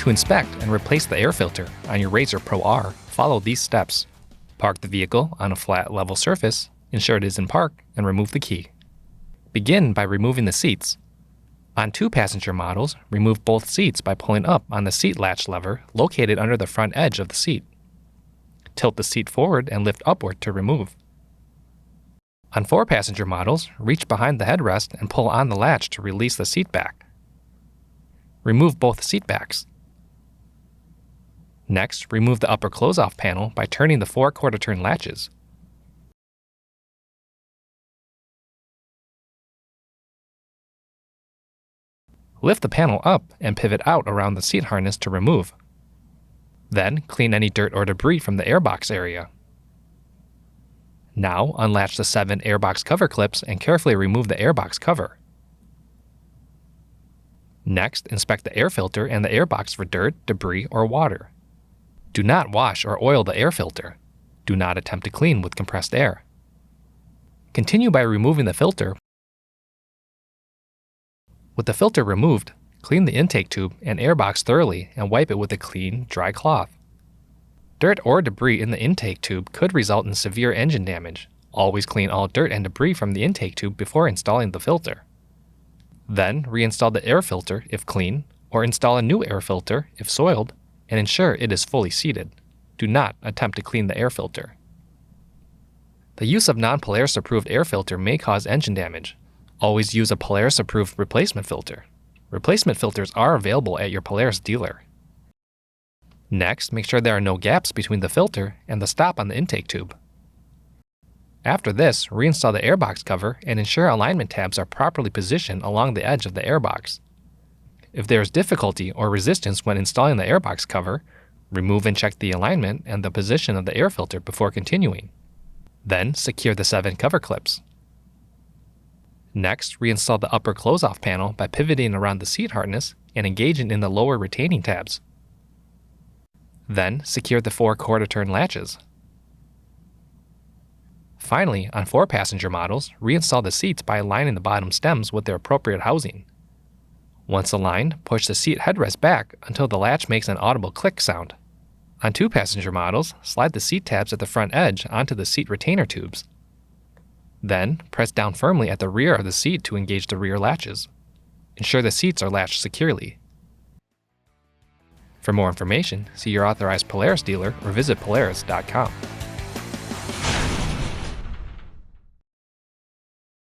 To inspect and replace the air filter on your RZR Pro R, follow these steps. Park the vehicle on a flat, level surface, ensure it is in park, and remove the key. Begin by removing the seats. On 2-passenger models, remove both seats by pulling up on the seat latch lever located under the front edge of the seat. Tilt the seat forward and lift upward to remove. On 4-passenger models, reach behind the headrest and pull on the latch to release the seat back. Remove both seat backs. Next, remove the upper close-off panel by turning the 4 quarter-turn latches. Lift the panel up and pivot out around the seat harness to remove. Then, clean any dirt or debris from the airbox area. Now, unlatch the 7 airbox cover clips and carefully remove the airbox cover. Next, inspect the air filter and the airbox for dirt, debris, or water. Do not wash or oil the air filter. Do not attempt to clean with compressed air. Continue by removing the filter. With the filter removed, clean the intake tube and airbox thoroughly and wipe it with a clean, dry cloth. Dirt or debris in the intake tube could result in severe engine damage. Always clean all dirt and debris from the intake tube before installing the filter. Then, reinstall the air filter if clean, or install a new air filter if soiled, and ensure it is fully seated. Do not attempt to clean the air filter. The use of non-Polaris approved air filter may cause engine damage. Always use a Polaris approved replacement filter. Replacement filters are available at your Polaris dealer. Next, make sure there are no gaps between the filter and the stop on the intake tube. After this, reinstall the airbox cover and ensure alignment tabs are properly positioned along the edge of the airbox. If there is difficulty or resistance when installing the airbox cover, remove and check the alignment and the position of the air filter before continuing. Then, secure the 7 cover clips. Next, reinstall the upper close-off panel by pivoting around the seat harness and engaging in the lower retaining tabs. Then, secure the 4 quarter-turn latches. Finally, on 4-passenger models, reinstall the seats by aligning the bottom stems with their appropriate housing. Once aligned, push the seat headrest back until the latch makes an audible click sound. On 2-passenger models, slide the seat tabs at the front edge onto the seat retainer tubes. Then, press down firmly at the rear of the seat to engage the rear latches. Ensure the seats are latched securely. For more information, see your authorized Polaris dealer or visit Polaris.com.